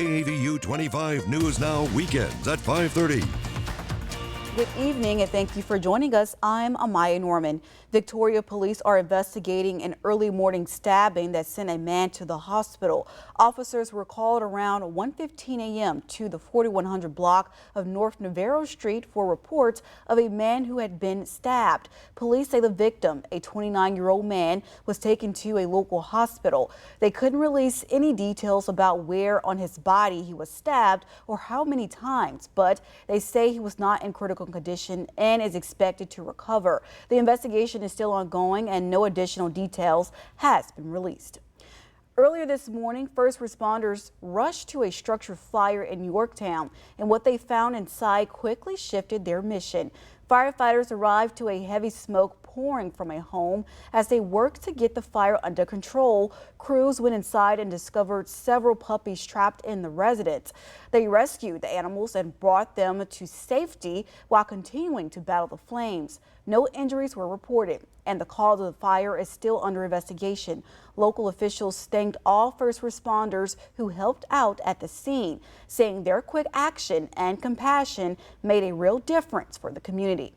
AVU 25 News Now weekends at 5:30. Good evening and thank you for joining us. I'm Amaya Norman. Victoria police are investigating an early morning stabbing that sent a man to the hospital. Officers were called around 1:15 a.m. to the 4100 block of North Navarro Street for reports of a man who had been stabbed. Police say the victim, a 29-year-old man, was taken to a local hospital. They couldn't release any details about where on his body he was stabbed or how many times, but they say he was not in critical condition and is expected to recover. The investigation is still ongoing and no additional details has been released. Earlier this morning, first responders rushed to a structure fire in Yorktown, and what they found inside quickly shifted their mission. Firefighters arrived to a heavy smoke pouring from a home. As they worked to get the fire under control, crews went inside and discovered several puppies trapped in the residence. They rescued the animals and brought them to safety while continuing to battle the flames. No injuries were reported, and the cause of the fire is still under investigation. Local officials thanked all first responders who helped out at the scene, saying their quick action and compassion made a real difference for the community.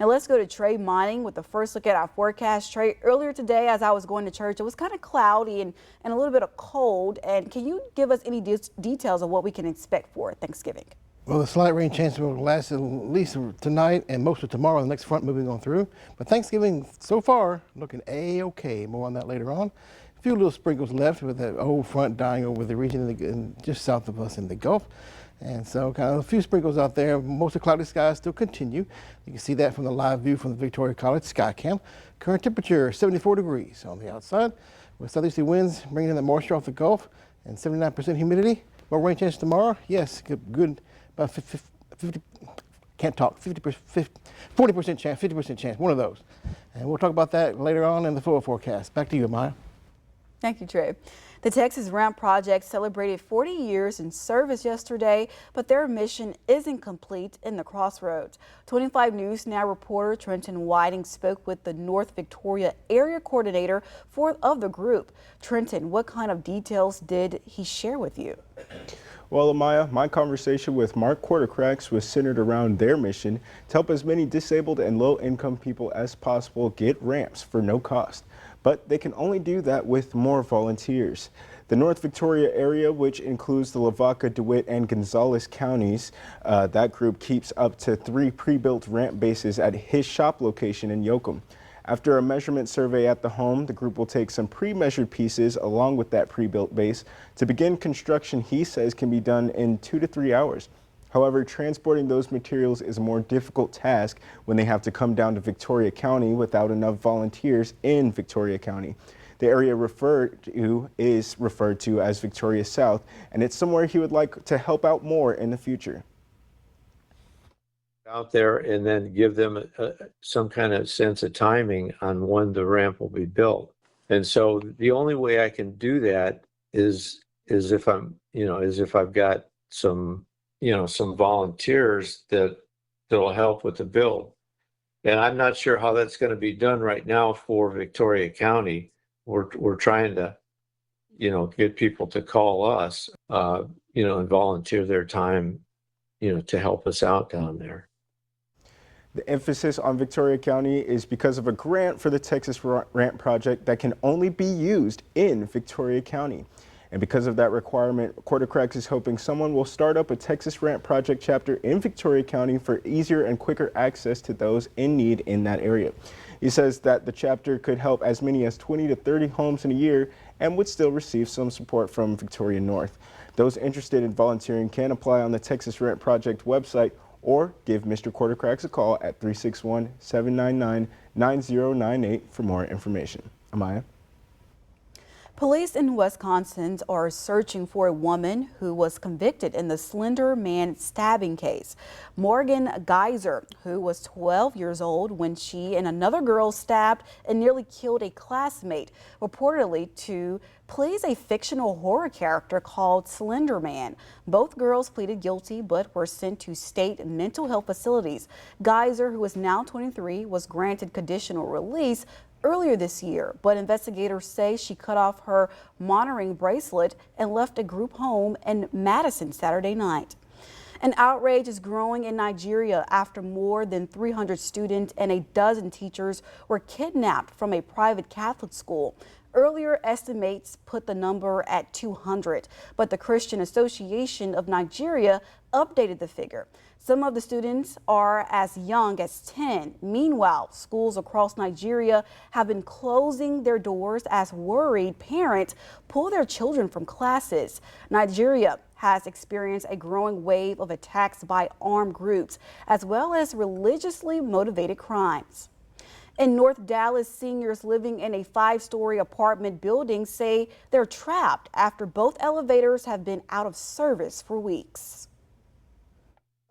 Now let's go to Trey Mining with the first look at our forecast. Trey, earlier today as I was going to church, it was kind of cloudy and a little bit of cold. And can you give us any details of what we can expect for Thanksgiving? Well, the slight rain chance will last at least tonight and most of tomorrow, the next front moving on through. But Thanksgiving so far looking A-okay. More on that later on. A few little sprinkles left with that old front dying over the region just south of us in the Gulf. And so kind of a few sprinkles out there. Most of the cloudy skies still continue. You can see that from the live view from the Victoria College Sky Cam. Current temperature 74 degrees on the outside with southeasterly winds bringing in the moisture off the Gulf and 79% humidity. More rain chance tomorrow? Yes, good. About 50, can't talk, 40% chance, 50% chance, one of those. And we'll talk about that later on in the full forecast. Back to you, Amaya. Thank you, Trey. The Texas Ramp Project celebrated 40 years in service yesterday, but their mission isn't complete in the crossroads. 25 News Now reporter Trenton Whiting spoke with the North Victoria area coordinator of the group. Trenton, what kind of details did he share with you? Well, Amaya, my conversation with Mark Quartercracks was centered around their mission to help as many disabled and low-income people as possible get ramps for no cost. But they can only do that with more volunteers. The North Victoria area, which includes the Lavaca, DeWitt, and Gonzales counties, that group keeps up to 3 pre-built ramp bases at his shop location in Yoakum. After a measurement survey at the home, the group will take some pre-measured pieces along with that pre-built base to begin construction. He says can be done in 2 to 3 hours. However, transporting those materials is a more difficult task when they have to come down to Victoria County without enough volunteers in Victoria County. The area is referred to as Victoria South, and it's somewhere he would like to help out more in the future. Out there and then give them some kind of sense of timing on when the ramp will be built. And so the only way I can do that is if I've got some volunteers that'll help with the build. And I'm not sure how that's going to be done right now for Victoria County. We're trying to, get people to call us, and volunteer their time, to help us out down there. The emphasis on Victoria County is because of a grant for the Texas Ramp Project that can only be used in Victoria County. And because of that requirement, Quartercracks is hoping someone will start up a Texas Ramp Project chapter in Victoria County for easier and quicker access to those in need in that area. He says that the chapter could help as many as 20 to 30 homes in a year and would still receive some support from Victoria North. Those interested in volunteering can apply on the Texas Ramp Project website or give Mr. Quartercracks a call at 361-799-9098 for more information. Amaya? Police in Wisconsin are searching for a woman who was convicted in the Slender Man stabbing case. Morgan Geyser, who was 12 years old when she and another girl stabbed and nearly killed a classmate, reportedly to plays a fictional horror character called Slender Man. Both girls pleaded guilty but were sent to state mental health facilities. Geyser, who is now 23, was granted conditional release earlier this year, but investigators say she cut off her monitoring bracelet and left a group home in Madison Saturday night. An outrage is growing in Nigeria after more than 300 students and a dozen teachers were kidnapped from a private Catholic school. Earlier estimates put the number at 200, but the Christian Association of Nigeria updated the figure. Some of the students are as young as 10. Meanwhile, schools across Nigeria have been closing their doors as worried parents pull their children from classes. Nigeria has experienced a growing wave of attacks by armed groups, as well as religiously motivated crimes. In North Dallas, seniors living in a 5-story apartment building say they're trapped after both elevators have been out of service for weeks.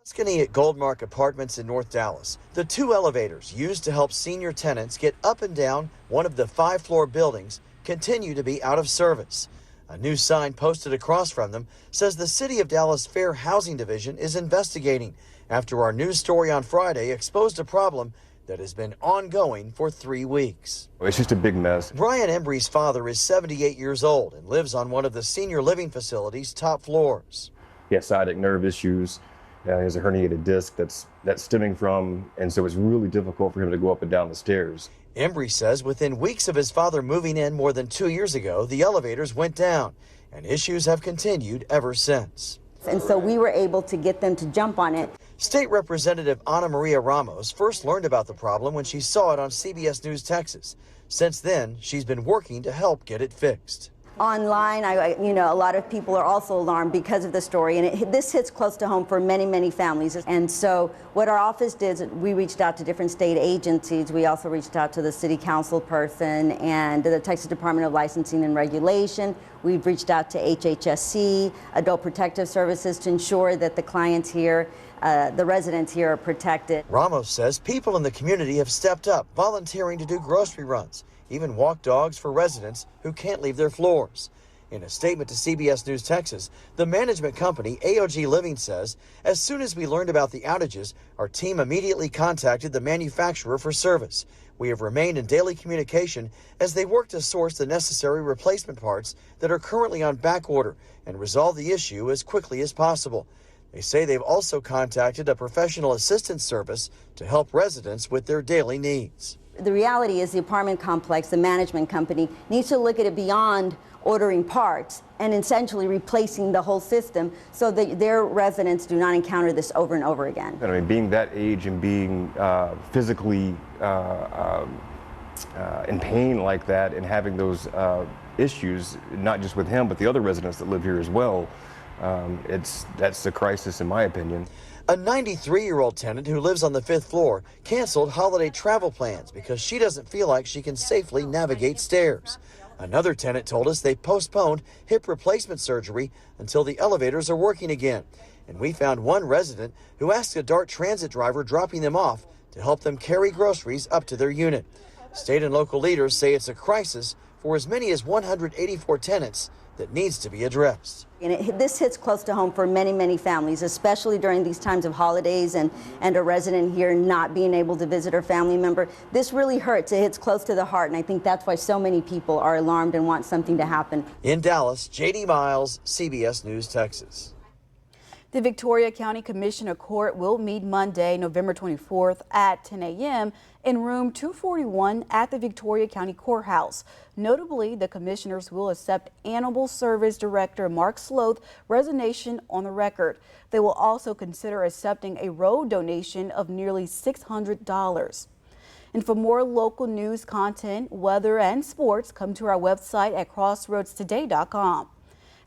Balcony at Goldmark Apartments in North Dallas. The 2 elevators used to help senior tenants get up and down one of the 5-floor buildings continue to be out of service. A new sign posted across from them says the City of Dallas Fair Housing Division is investigating after our news story on Friday exposed a problem that has been ongoing for 3 weeks. It's just a big mess. Brian Embry's father is 78 years old and lives on one of the senior living facility's top floors. He has sciatic nerve issues. He has a herniated disc that's stemming from, and so it's really difficult for him to go up and down the stairs. Embry says within weeks of his father moving in more than 2 years ago, the elevators went down, and issues have continued ever since. And so we were able to get them to jump on it. State Representative Ana Maria Ramos first learned about the problem when she saw it on CBS News Texas. Since then, she's been working to help get it fixed. Online, a lot of people are also alarmed because of the story, and this hits close to home for many, many families. And so what our office did is we reached out to different state agencies. We also reached out to the city council person and the Texas Department of Licensing and Regulation. We've reached out to HHSC, Adult Protective Services, to ensure that the clients here, the residents here, are protected. Ramos says people in the community have stepped up, volunteering to do grocery runs, even walk dogs for residents who can't leave their floors. In a statement to CBS News Texas, the management company AOG Living says, as soon as we learned about the outages, our team immediately contacted the manufacturer for service. We have remained in daily communication as they work to source the necessary replacement parts that are currently on back order and resolve the issue as quickly as possible. They say they've also contacted a professional assistance service to help residents with their daily needs. The reality is the apartment complex, the management company, needs to look at it beyond ordering parts and essentially replacing the whole system so that their residents do not encounter this over and over again. I mean, being that age and being physically in pain like that and having those issues, not just with him, but the other residents that live here as well, that's a crisis in my opinion. A 93-year-old tenant who lives on the 5th floor canceled holiday travel plans because she doesn't feel like she can safely navigate stairs. Another tenant told us they postponed hip replacement surgery until the elevators are working again. And we found one resident who asked a DART transit driver dropping them off to help them carry groceries up to their unit. State and local leaders say it's a crisis for as many as 184 tenants that needs to be addressed. And this hits close to home for many, many families, especially during these times of holidays and a resident here not being able to visit her family member. This really hurts. It hits close to the heart, and I think that's why so many people are alarmed and want something to happen. In Dallas, J.D. Miles, CBS News, Texas. The Victoria County Commissioner Court will meet Monday, November 24th at 10 a.m. in room 241 at the Victoria County Courthouse. Notably, the commissioners will accept Animal Service Director Mark Sloth's resignation on the record. They will also consider accepting a road donation of nearly $600. And for more local news content, weather, and sports, come to our website at crossroadstoday.com.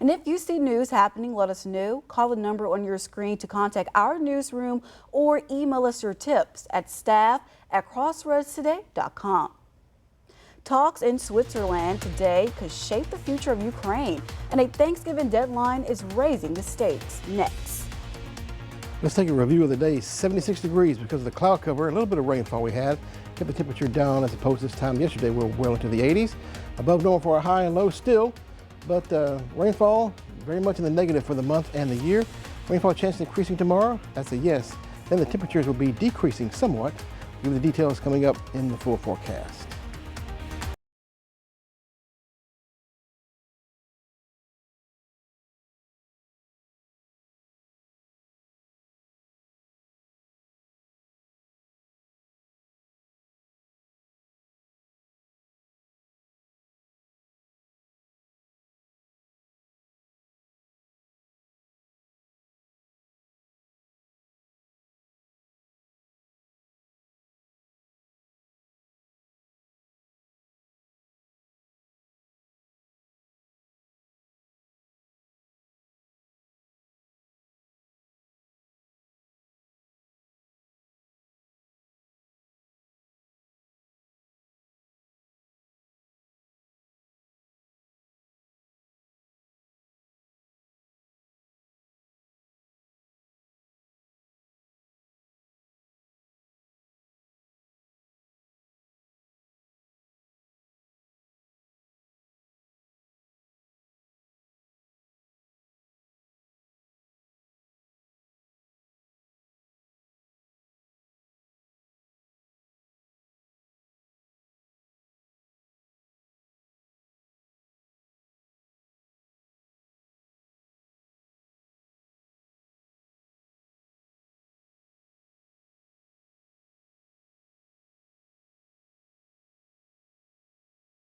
And if you see news happening, let us know. Call the number on your screen to contact our newsroom or email us your tips at staff@crossroadstoday.com. Talks in Switzerland today could shape the future of Ukraine, and a Thanksgiving deadline is raising the stakes. Next. Let's take a review of the day. 76 degrees because of the cloud cover, a little bit of rainfall we had. Kept the temperature down as opposed to this time yesterday. We're well into the 80s. Above normal for our high and low still. But rainfall, very much in the negative for the month and the year. Rainfall chance increasing tomorrow, that's a yes. Then the temperatures will be decreasing somewhat. Give you the details coming up in the full forecast.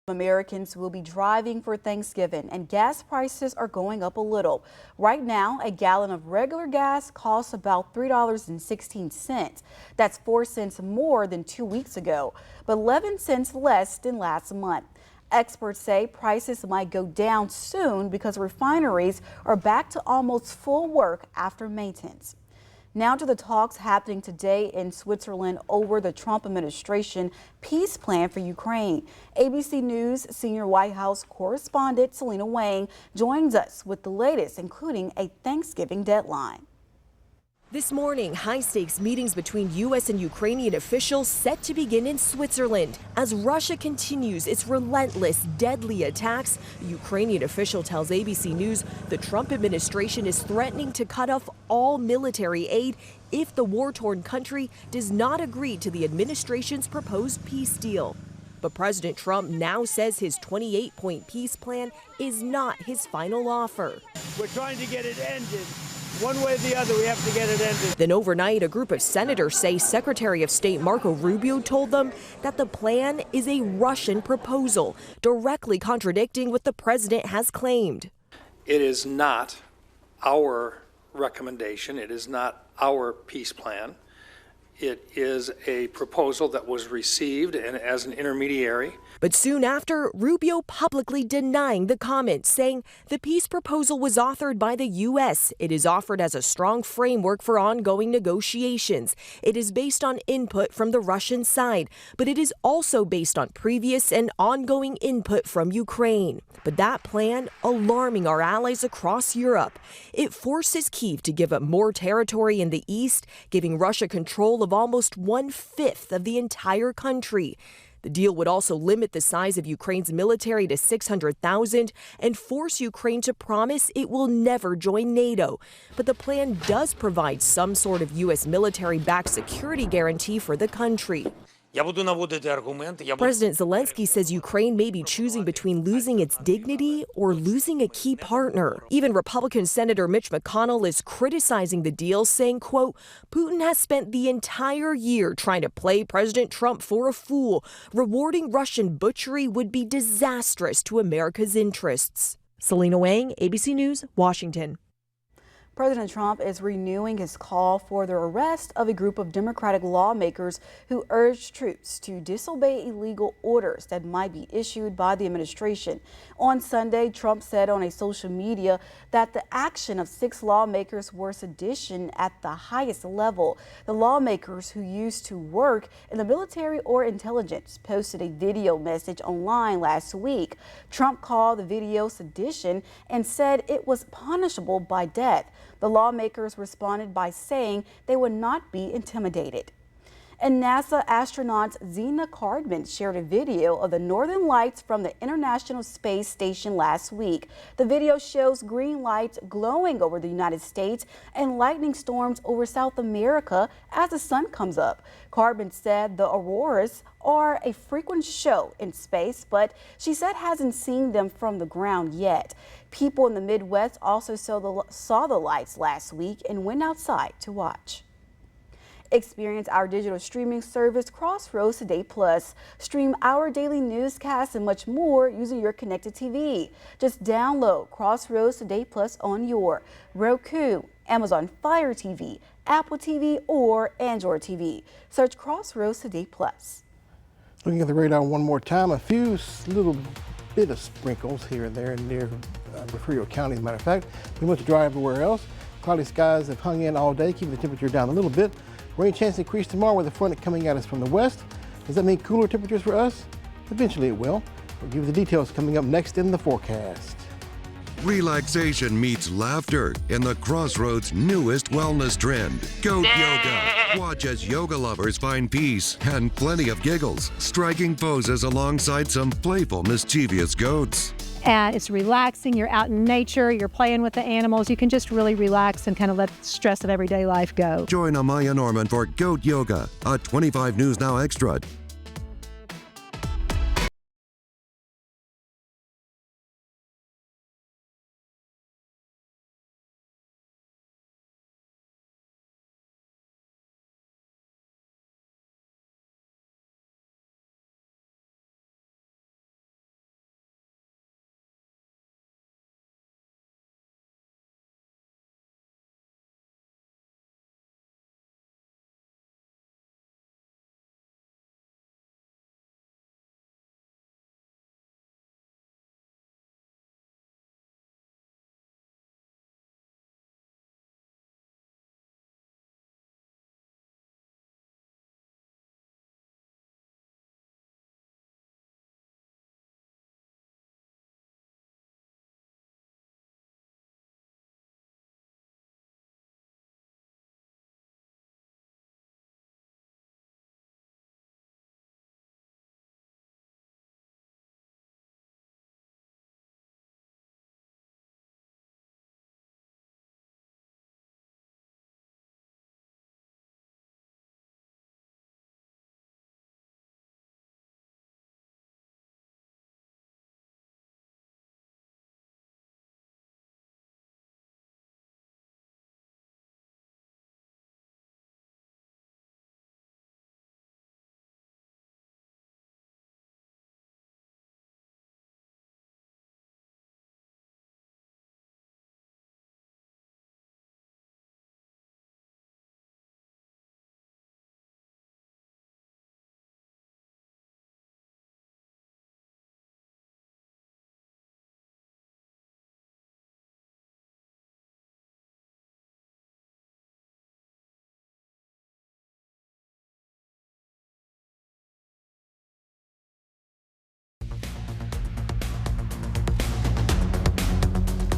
Americans will be driving for Thanksgiving, and gas prices are going up a little. Right now, a gallon of regular gas costs about $3.16. That's 4 cents more than 2 weeks ago, but 11 cents less than last month. Experts say prices might go down soon because refineries are back to almost full work after maintenance. Now to the talks happening today in Switzerland over the Trump administration peace plan for Ukraine. ABC News senior White House correspondent Selena Wang joins us with the latest, including a Thanksgiving deadline. This morning, high-stakes meetings between U.S. and Ukrainian officials set to begin in Switzerland. As Russia continues its relentless, deadly attacks, a Ukrainian official tells ABC News the Trump administration is threatening to cut off all military aid if the war-torn country does not agree to the administration's proposed peace deal. But President Trump now says his 28-point peace plan is not his final offer. We're trying to get it ended. One way or the other, we have to get it ended. Then overnight, a group of senators say Secretary of State Marco Rubio told them that the plan is a Russian proposal, directly contradicting what the president has claimed. It is not our recommendation. It is not our peace plan. It is a proposal that was received and as an intermediary. But soon after, Rubio publicly denying the comment, saying the peace proposal was authored by the U.S. It is offered as a strong framework for ongoing negotiations. It is based on input from the Russian side, but it is also based on previous and ongoing input from Ukraine. But that plan alarming our allies across Europe. It forces Kyiv to give up more territory in the east, giving Russia control of almost 1/5 of the entire country. The deal would also limit the size of Ukraine's military to 600,000 and force Ukraine to promise it will never join NATO. But the plan does provide some sort of U.S. military-backed security guarantee for the country. President Zelensky says Ukraine may be choosing between losing its dignity or losing a key partner. Even Republican Senator Mitch McConnell is criticizing the deal, saying, quote, Putin has spent the entire year trying to play President Trump for a fool. Rewarding Russian butchery would be disastrous to America's interests. Selena Wang, ABC News, Washington. President Trump is renewing his call for the arrest of a group of Democratic lawmakers who urged troops to disobey illegal orders that might be issued by the administration. On Sunday, Trump said on a social media that the action of 6 lawmakers were sedition at the highest level. The lawmakers who used to work in the military or intelligence posted a video message online last week. Trump called the video sedition and said it was punishable by death. The lawmakers responded by saying they would not be intimidated. And NASA astronaut Zena Cardman shared a video of the northern lights from the International Space Station last week. The video shows green lights glowing over the United States and lightning storms over South America as the sun comes up. Cardman said the auroras are a frequent show in space, but she said hasn't seen them from the ground yet. People in the Midwest also saw the lights last week and went outside to watch. Experience our digital streaming service Crossroads Today Plus. Stream our daily newscasts and much more using your connected TV. Just download Crossroads Today Plus on your Roku, Amazon Fire TV, Apple TV, or Android TV. Search Crossroads Today Plus. Looking at the radar one more time, a few little bit of sprinkles here and there near Refugio County, as a matter of fact. Pretty much dry everywhere else. Cloudy skies have hung in all day, keeping the temperature down a little bit. Rain chance increase tomorrow with the front coming at us from the west. Does that mean cooler temperatures for us? Eventually it will. We'll give you the details coming up next in the forecast. Relaxation meets laughter in the Crossroads' newest wellness trend, Goat Yoga. Watch as yoga lovers find peace and plenty of giggles, striking poses alongside some playful, mischievous goats. And it's relaxing. You're out in nature, you're playing with the animals. You can just really relax and kind of let the stress of everyday life go. Join Amaya Norman for Goat Yoga, a 25 News Now Extra.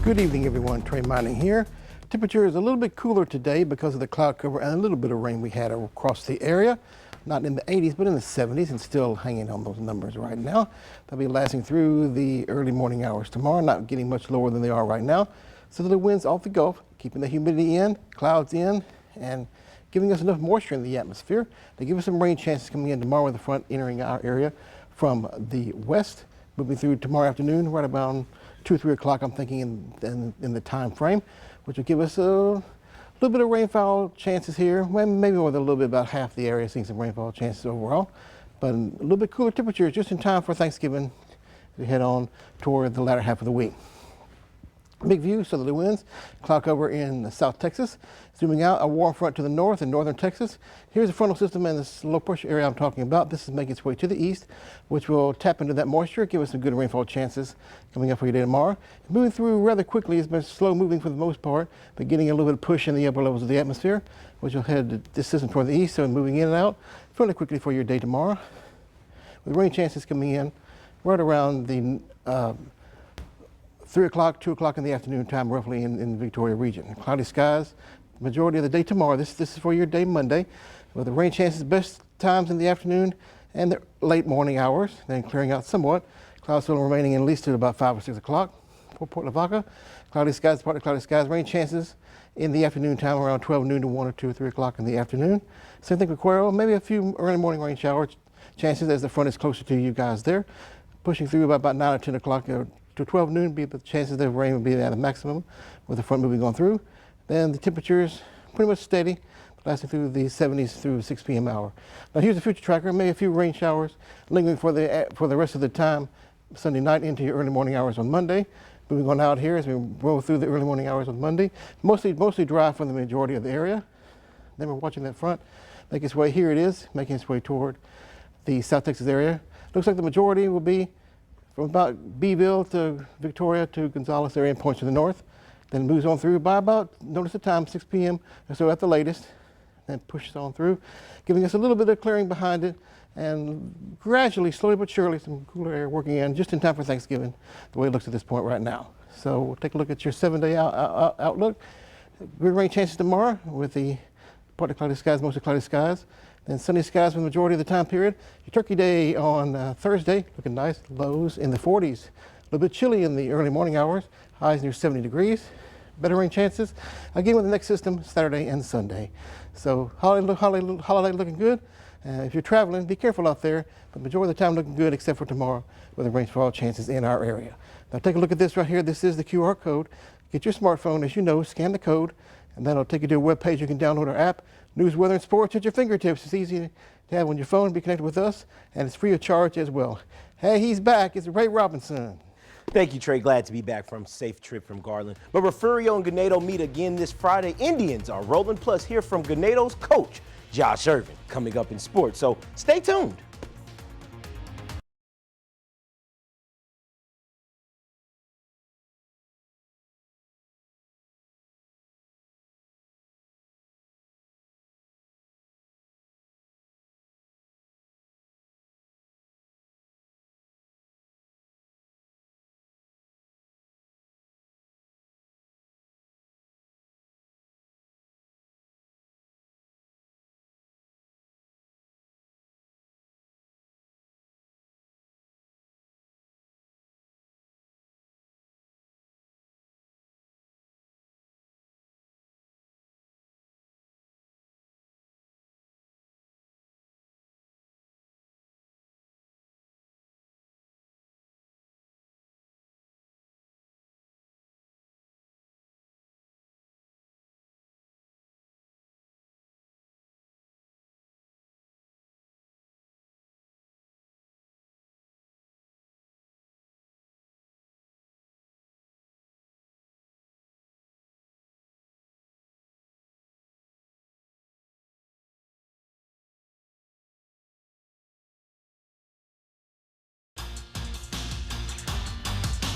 Good evening, everyone. Trey Mining here. Temperature is a little bit cooler today because of the cloud cover and a little bit of rain we had across the area. Not in the 80s, but in the 70s, and still hanging on those numbers right now. They'll be lasting through the early morning hours tomorrow, not getting much lower than they are right now. So the winds off the Gulf, keeping the humidity in, clouds in, and giving us enough moisture in the atmosphere to give us some rain chances coming in tomorrow with the front entering our area from the west, moving through tomorrow afternoon, right about 2 or 3 o'clock, I'm thinking in the time frame, which will give us a little bit of rainfall chances here. Well, maybe more than a little bit, about half the area seeing some rainfall chances overall. But a little bit cooler temperatures just in time for Thanksgiving as we head on toward the latter half of the week. Big view, southerly winds, cloud cover in South Texas. Zooming out, a warm front to the north in northern Texas. Here's the frontal system and this low pressure area I'm talking about. This is making its way to the east, which will tap into that moisture, give us some good rainfall chances coming up for your day tomorrow. Moving through rather quickly, it's been slow moving for the most part, but getting a little bit of push in the upper levels of the atmosphere, which will head this system toward the east, so moving in and out fairly quickly for your day tomorrow. With rain chances coming in right around the 3 o'clock, 2 o'clock in the afternoon time, roughly in the Victoria region. Cloudy skies, majority of the day tomorrow. This is for your day Monday, with the rain chances best times in the afternoon and the late morning hours, then clearing out somewhat. Clouds still remaining at least to about 5 or 6 o'clock. For Port Lavaca, cloudy skies, partly cloudy skies, rain chances in the afternoon time around 12 noon to 1 or 2 or 3 o'clock in the afternoon. Same thing with Cuero, maybe a few early morning rain shower chances as the front is closer to you guys there. Pushing through about 9 or 10 o'clock to 12 noon, the chances of rain will be at a maximum with the front moving on through. Then the temperatures pretty much steady, lasting through the 70s through 6 p.m. hour. Now here's the future tracker, maybe a few rain showers lingering for the rest of the time, Sunday night into your early morning hours on Monday. Moving on out here as we roll through the early morning hours on Monday. Mostly dry for the majority of the area. Then we're watching that front make its way, here it is, making its way toward the South Texas area. Looks like the majority will be from about Beeville to Victoria to Gonzales area and points to the north. Then moves on through by about, notice the time, 6 p.m. or so at the latest. Then pushes on through, giving us a little bit of clearing behind it, and gradually, slowly but surely, some cooler air working in just in time for Thanksgiving, the way it looks at this point right now. So we'll take a look at your 7-day outlook. Good rain chances tomorrow with the partly cloudy skies, mostly cloudy skies. Then sunny skies for the majority of the time period. Your Turkey Day on Thursday, looking nice, lows in the 40s. A little bit chilly in the early morning hours, highs near 70 degrees. Better rain chances, again with the next system, Saturday and Sunday. So holiday looking good. If you're traveling, be careful out there, but the majority of the time looking good except for tomorrow with the rainfall chances in our area. Now take a look at this right here. This is the QR code. Get your smartphone, as you know, scan the code, and that'll take you to a web page. You can download our app, news, weather, and sports at your fingertips. It's easy to have on your phone, be connected with us, and it's free of charge as well. Hey, he's back. It's Ray Robinson. Thank you, Trey. Glad to be back from safe trip from Garland. But Refugio and Ganado meet again this Friday. Indians are rolling. Plus, hear from Ganado's coach, Josh Irvin, coming up in sports. So stay tuned.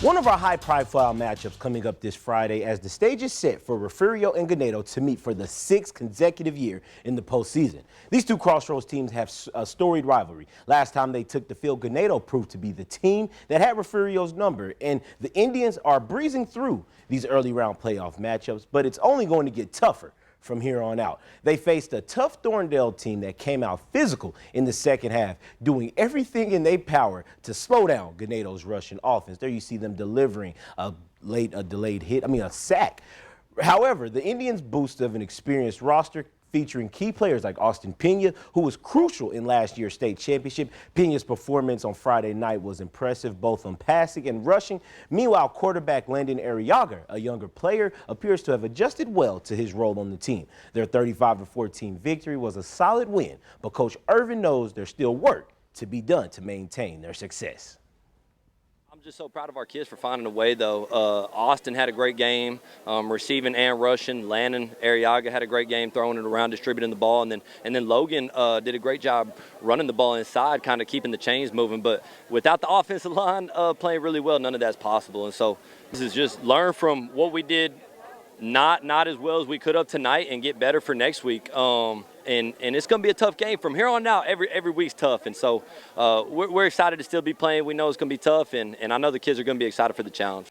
One of our high-profile matchups coming up this Friday as the stage is set for Refugio and Ganado to meet for the 6th consecutive year in the postseason. These two Crossroads teams have a storied rivalry. Last time they took the field, Ganado proved to be the team that had Refugio's number, and the Indians are breezing through these early round playoff matchups, but it's only going to get tougher from here on out. They faced a tough Thorndale team that came out physical in the second half, doing everything in their power to slow down Ganado's rushing offense. There you see them delivering a delayed hit, a sack. However, the Indians' boost of an experienced roster featuring key players like Austin Pena, who was crucial in last year's state championship. Pena's performance on Friday night was impressive, both on passing and rushing. Meanwhile, quarterback Landon Arriaga, a younger player, appears to have adjusted well to his role on the team. Their 35-14 victory was a solid win, but Coach Irvin knows there's still work to be done to maintain their success. I'm just so proud of our kids for finding a way, though. Austin had a great game, receiving and rushing. Landon Arriaga had a great game, throwing it around, distributing the ball, and then Logan did a great job running the ball inside, kind of keeping the chains moving. But without the offensive line playing really well, none of that's possible. And so this is just learn from what we did not as well as we could have tonight and get better for next week. And it's going to be a tough game from here on out. Every week's tough, and so we're excited to still be playing. We know it's going to be tough, and I know the kids are going to be excited for the challenge.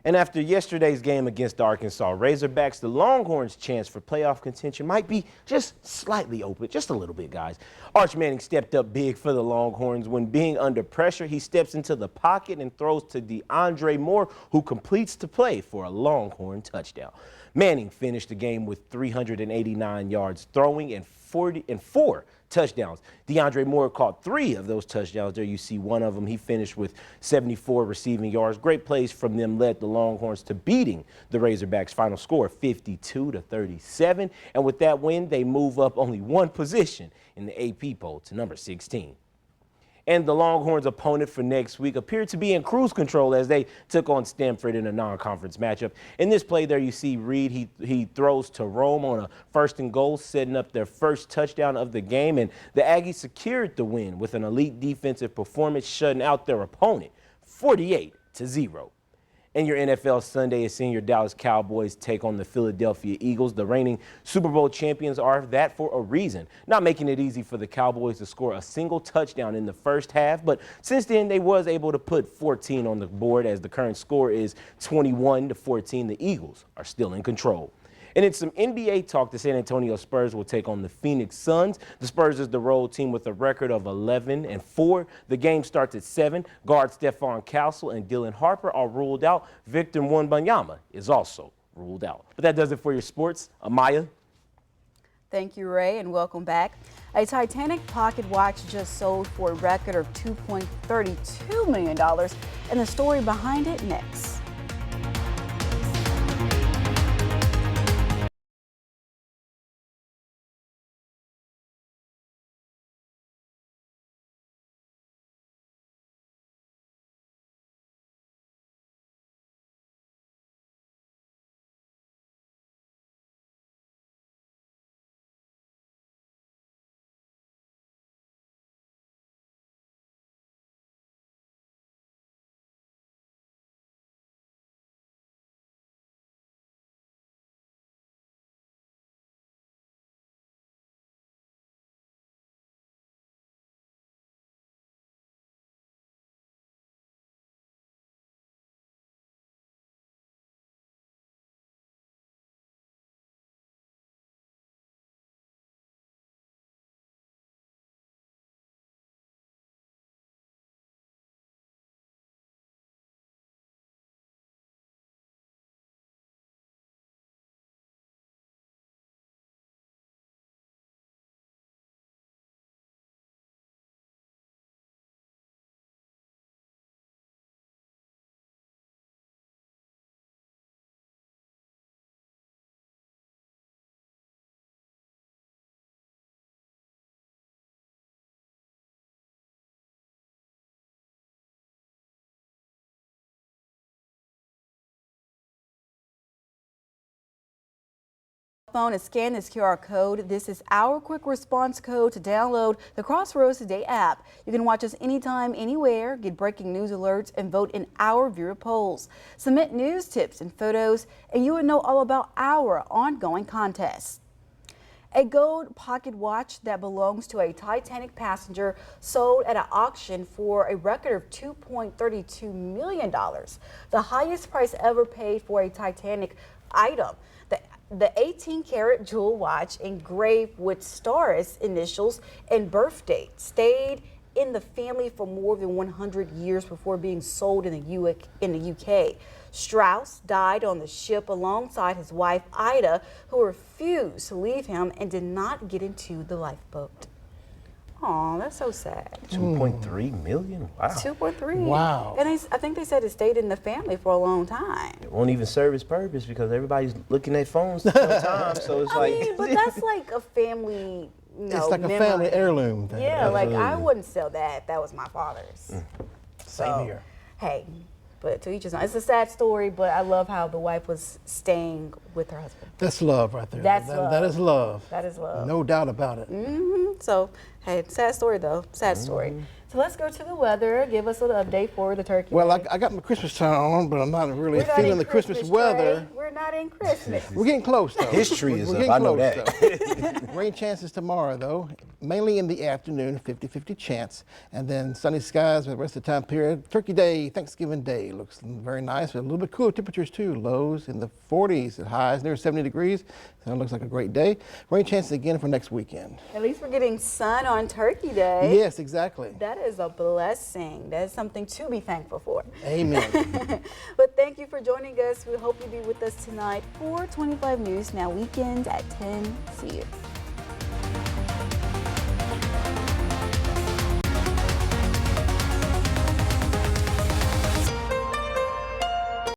And after yesterday's game against the Arkansas Razorbacks, the Longhorns' chance for playoff contention might be just slightly open, just a little bit, guys. Arch Manning stepped up big for the Longhorns. When being under pressure, he steps into the pocket and throws to DeAndre Moore, who completes the play for a Longhorn touchdown. Manning finished the game with 389 yards throwing and 4 touchdowns. DeAndre Moore caught 3 of those touchdowns. There you see one of them. He finished with 74 receiving yards. Great plays from them led the Longhorns to beating the Razorbacks' final score 52-37. And with that win, they move up only one position in the AP poll to number 16. And the Longhorns' opponent for next week appeared to be in cruise control as they took on Stanford in a non-conference matchup. In this play there you see Reed, he throws to Rome on a 1st and goal, setting up their first touchdown of the game. And the Aggies secured the win with an elite defensive performance, shutting out their opponent 48-0. And your NFL Sunday is seeing your Dallas Cowboys take on the Philadelphia Eagles. The reigning Super Bowl champions are that for a reason. Not making it easy for the Cowboys to score a single touchdown in the first half, but since then they was able to put 14 on the board as the current score is 21-14. The Eagles are still in control. And in some NBA talk, the San Antonio Spurs will take on the Phoenix Suns. The Spurs is the road team with a record of 11-4. The game starts at 7. Guards Stephon Castle and Dylan Harper are ruled out. Victor Wembanyama is also ruled out. But that does it for your sports. Amaya. Thank you, Ray, and welcome back. A Titanic pocket watch just sold for a record of $2.32 million, and the story behind it next. phone and scan this QR code. This is our quick response code to download the Crossroads Today app. You can watch us anytime, anywhere, get breaking news alerts, and vote in our viewer polls. Submit news, tips, and photos, and you will know all about our ongoing contests. A gold pocket watch that belongs to a Titanic passenger sold at an auction for a record of $2.32 million, the highest price ever paid for a Titanic item. The 18-karat jewel watch engraved with Star's initials and birth date stayed in the family for more than 100 years before being sold in the UK. Strauss died on the ship alongside his wife Ida, who refused to leave him and did not get into the lifeboat. Oh, that's so sad. 2.3 million? Wow. 2.3. Wow. And I think they said it stayed in the family for a long time. It won't even serve its purpose because everybody's looking at phones all the time. So it's I mean, but that's like a family. It's like a family heirloom thing. Yeah, Absolutely. like I wouldn't sell that if that was my father's. Same here. Hey, but to each his own. It's a sad story, but I love how the wife was staying with her husband. That's love right there. That's love. That is love. That is love. No doubt about it. So, hey, sad story though. Sad story. So let's go to the weather. Give us an update for the turkey. Well, day. I got my Christmas time on, but I'm not really We're not feeling in the Christmas Trey. weather. We're not in Christmas. We're getting close, though. His tree is We're up, getting I know close, that. though. Rain chances tomorrow, though, mainly in the afternoon, 50-50 chance. And then sunny skies for the rest of the time period. Turkey Day, Thanksgiving Day looks very nice. A little bit cooler temperatures, too. Lows in the 40s and highs near 70 degrees. So it looks like a great day. Rain chances again for next weekend. At least we're getting sun on Turkey Day. Yes, exactly. That is a blessing. That is something to be thankful for. Amen. But thank you for joining us. We hope you'll be with us tonight for 25 News Now Weekend at 10. See you.